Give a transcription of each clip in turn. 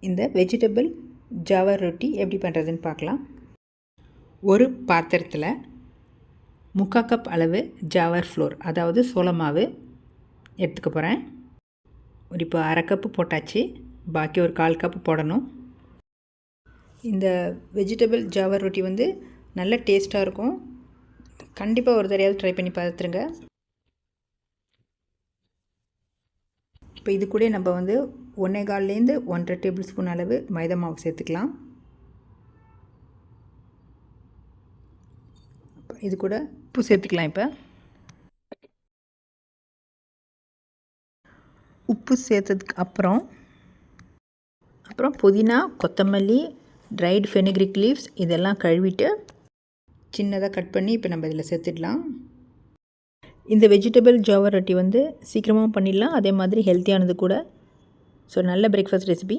இந்த வெஜிடபிள் ஜாவர் ரொட்டி எப்படி பண்ணுறதுன்னு பார்க்கலாம். ஒரு பாத்திரத்தில் 3/4 கப் அளவு ஜாவர் ஃப்ளோர், அதாவது சோள மாவு எடுத்துக்க போகிறேன். இப்போ 1/2 கப்பு போட்டாச்சு, பாக்கி ஒரு 1/4 கப்பு போடணும். இந்த வெஜிடபிள் ஜாவர் ரொட்டி வந்து நல்ல டேஸ்ட்டாக இருக்கும். கண்டிப்பாக ஒரு தடவையாவது ட்ரை பண்ணி பார்த்துருங்க. இப்போ இது கூட நம்ம வந்து 1.25 1/2 டேபிள் ஸ்பூன் அளவு மைதா மாவு சேர்த்துக்கலாம். இது கூட உப்பு சேர்த்துக்கலாம். இப்போ உப்பு சேர்த்ததுக்கு அப்புறம் புதினா, கொத்தமல்லி, ட்ரைடு ஃபெனிக்ரிக் லீவ்ஸ் இதெல்லாம் கழுவிட்டு சின்னதாக கட் பண்ணி இப்போ நம்ம இதில் சேர்த்துடலாம். இந்த வெஜிடபிள் ஜாவர் ரொட்டி வந்து சீக்கிரமாக பண்ணிடலாம், அதே மாதிரி ஹெல்த்தியானது கூட. ஸோ நல்ல பிரேக்ஃபாஸ்ட் ரெசிபி,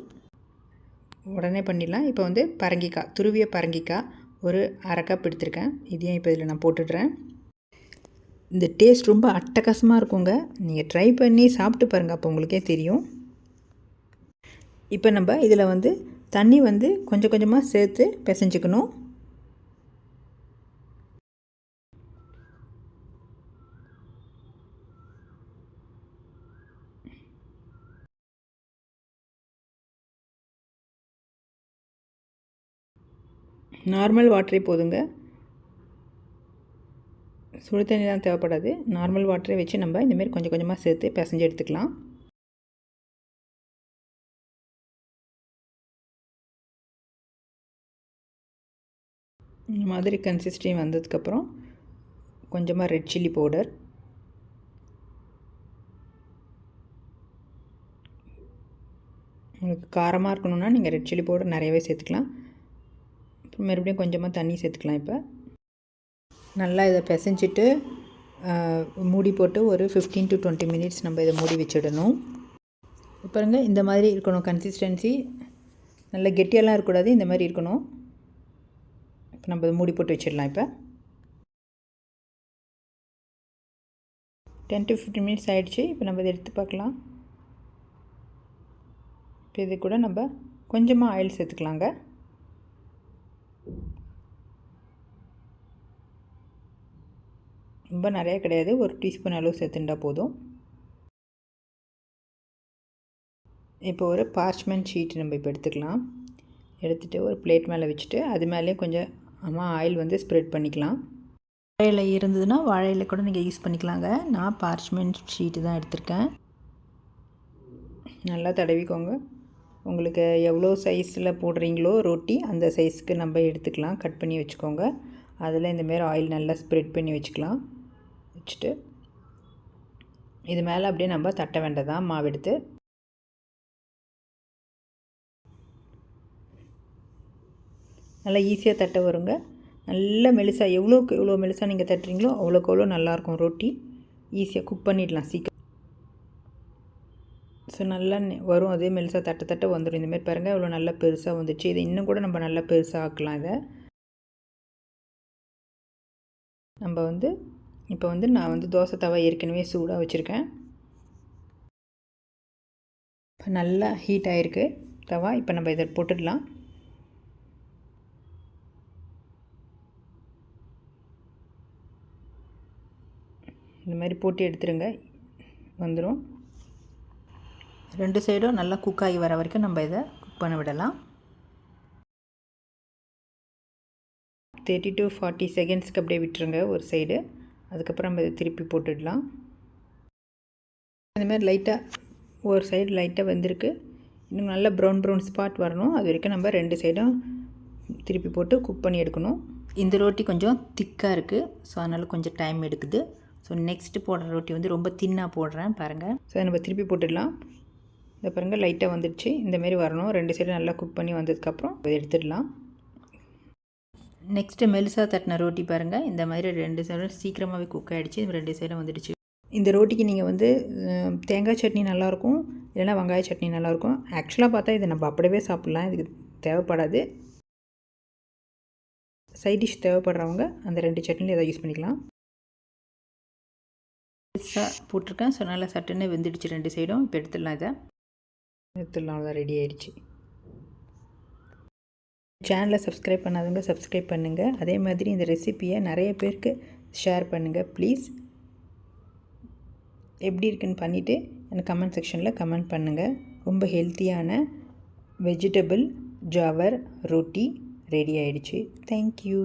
உடனே பண்ணிடலாம். இப்போ வந்து பரங்கிக்காய், துருவிய பரங்கிக்காய் ஒரு 1/2 கப் எடுத்திருக்கேன். இதையும் இப்போ இதில் நான் போட்டுடுறேன். இந்த டேஸ்ட் ரொம்ப அட்டகாசமாக இருக்குங்க. நீங்கள் ட்ரை பண்ணி சாப்பிட்டு பாருங்கள், அப்போ உங்களுக்கே தெரியும். இப்போ நம்ம இதில் வந்து தண்ணி வந்து கொஞ்சம் கொஞ்சமாக சேர்த்து பிசைஞ்சிக்கணும். நார்மல் வாட்டரே போதுங்க, சுடு தண்ணிலாம் தேவைப்படாது. நார்மல் வாட்டரை வச்சு நம்ம இந்தமாரி கொஞ்சம் கொஞ்சமாக சேர்த்து பிசைஞ்சு எடுத்துக்கலாம். இந்த மாதிரி கன்சிஸ்டன்சி வந்ததுக்கப்புறம் கொஞ்சமாக ரெட் சில்லி பவுடர், உங்களுக்கு காரமாக இருக்கணும்னா நீங்கள் ரெட் சில்லி பவுடர் நிறையவே சேர்த்துக்கலாம். அப்புறம் மறுபடியும் கொஞ்சமாக தண்ணி சேர்த்துக்கலாம். இப்போ நல்லா இதை பிசைஞ்சிட்டு மூடி போட்டு ஒரு 15 to 20 மினிட்ஸ் நம்ம இதை மூடி வச்சிடணும். பாருங்கள், இந்த மாதிரி இருக்கணும் கன்சிஸ்டன்சி. நல்ல கெட்டியெல்லாம் இருக்கக்கூடாது, இந்த மாதிரி இருக்கணும். இப்போ நம்ம இதை மூடி போட்டு வச்சிடலாம். இப்போ 10 to 15 மினிட்ஸ் ஆகிடுச்சு. இப்போ நம்ம இதை எடுத்து பார்க்கலாம். இப்போ இது கூட நம்ம கொஞ்சமாக ஆயில் சேர்த்துக்கலாங்க. ரொம்ப நிறையா கிடையாது, ஒரு டீஸ்பூன் அளவு சேர்த்துட்டா போதும். இப்போ ஒரு பார்ச்மெண்ட் ஷீட் நம்ம இப்போ எடுத்துக்கலாம். எடுத்துகிட்டு ஒரு பிளேட் மேலே வச்சுட்டு அது மேலேயே கொஞ்சம் ஆயில் வந்து ஸ்ப்ரெட் பண்ணிக்கலாம். வாழை இலை இருந்ததுன்னா வாழை இலை கூட நீங்கள் யூஸ் பண்ணிக்கலாங்க. நான் பார்ச்மெண்ட் ஷீட்டு தான் எடுத்திருக்கேன். நல்லா தடவிக்கோங்க. உங்களுக்கு எவ்வளோ சைஸில் போடுறீங்களோ ரொட்டி, அந்த சைஸுக்கு நம்ம எடுத்துக்கலாம். கட் பண்ணி வச்சுக்கோங்க. அதில் இந்தமாரி ஆயில் நல்லா ஸ்ப்ரெட் பண்ணி வச்சுக்கலாம். வச்சுட்டு இது மேலே அப்படியே நம்ம தட்ட வேண்டதான். மாவு எடுத்து நல்லா ஈஸியாக தட்ட வருங்க. நல்ல மெலிசாக, எவ்வளோக்கு எவ்வளோ மெலிசாக நீங்கள் தட்டுறீங்களோ அவ்வளோக்கு அவ்வளோ நல்லாயிருக்கும் ரொட்டி. ஈஸியாக குக் பண்ணிடலாம் சீக்கிரம். ஸோ நல்லா வரும், அதே மெலிசாக தட்ட தட்ட வந்துடும். இந்தமாரி பாருங்கள், இவ்வளோ நல்லா பெருசாக வந்துடுச்சு. இதை இன்னும் கூட நம்ம நல்லா பெருசாக ஆக்கலாம். இதை நம்ம வந்து இப்போ வந்து நான் வந்து தோசை தவா ஏற்கனவே சூடாக வச்சுருக்கேன். இப்போ நல்லா ஹீட் ஆகிருக்கு தவா. இப்போ நம்ம இதை போட்டுடலாம். இந்த மாதிரி போட்டு எடுத்துருங்க, வந்துடும். 2 சைடும் நல்லா குக் ஆகி வர வரைக்கும் நம்ம இதை குக் பண்ண விடலாம். 30 to 40 செகண்ட்ஸ்க்கு அப்படியே விட்டுருங்க ஒரு சைடு. அதுக்கப்புறம் நம்ம இதை திருப்பி போட்டுடலாம். இந்தமாதிரி லைட்டாக ஒரு சைடு லைட்டாக வெந்திருக்கு. இன்னும் நல்லா ப்ரௌன் ஸ்பாட் வரணும். அது வரைக்கும் நம்ம 2 சைடும் திருப்பி போட்டு குக் பண்ணி எடுக்கணும். இந்த ரொட்டி கொஞ்சம் திக்காக இருக்குது, ஸோ அதனால் கொஞ்சம் டைம் எடுக்குது. ஸோ நெக்ஸ்ட்டு போடுற ரொட்டி வந்து ரொம்ப தின்னாக போடுறேன் பாருங்கள். ஸோ அதை நம்ம திருப்பி போட்டுடலாம். இதை பாருங்கள், லைட்டாக வந்துடுச்சு. இந்தமாரி வரணும். 2 சைடும் நல்லா குக் பண்ணி வந்ததுக்கப்புறம் இதை எடுத்துடலாம். நெக்ஸ்ட்டு மெலிசா தட்டின ரொட்டி பாருங்கள், இந்த மாதிரி 2 சைடும் சீக்கிரமாகவே குக் ஆகிடுச்சு. 2 சைடும் வந்துடுச்சு. இந்த ரொட்டிக்கு நீங்கள் வந்து தேங்காய் சட்னி நல்லாயிருக்கும், இல்லைனா வெங்காய சட்னி நல்லாயிருக்கும். ஆக்சுவலாக பார்த்தா இதை நம்ம அப்படியே சாப்பிட்லாம், இதுக்கு தேவைப்படாது. சைட் டிஷ் தேவைப்படுறவங்க அந்த 2 சட்னியில் எதாவது யூஸ் பண்ணிக்கலாம். போட்டிருக்கேன். ஸோ நல்லா சட்டுன்னு வெந்துடுச்சு 2 சைடும். இப்போ எடுத்துடலாம். இதை எடுத்துடலாம், அதான் ரெடி ஆகிடுச்சு. சேனலை சப்ஸ்கிரைப் பண்ணாதவங்க சப்ஸ்கிரைப் பண்ணுங்கள். அதே மாதிரி இந்த ரெசிப்பியை நிறைய பேருக்கு ஷேர் பண்ணுங்கள் ப்ளீஸ். எப்படி இருக்குன்னு பண்ணிவிட்டு எனக்கு கமெண்ட் செக்ஷனில் கமெண்ட் பண்ணுங்கள். ரொம்ப ஹெல்த்தியான வெஜிடபிள் ஜாவர் ரொட்டி ரெடி ஆகிடுச்சு. தேங்க்யூ.